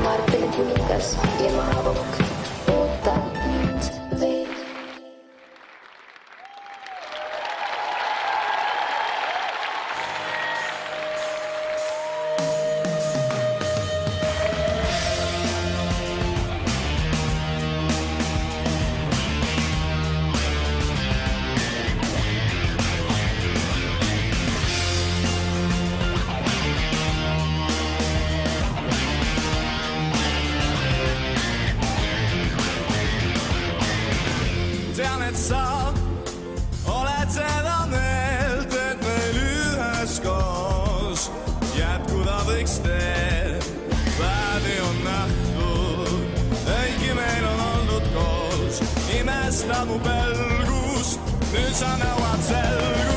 Martin kuningas ja maavokk, oota mind veel. Tean, et sa oled seda meelt, et meil üheskoos jätkuda võiks tee. Päevi on nähtud, õigi meil on olnud koos, imest nagu pelgus, nüüd sa nõuad selgus.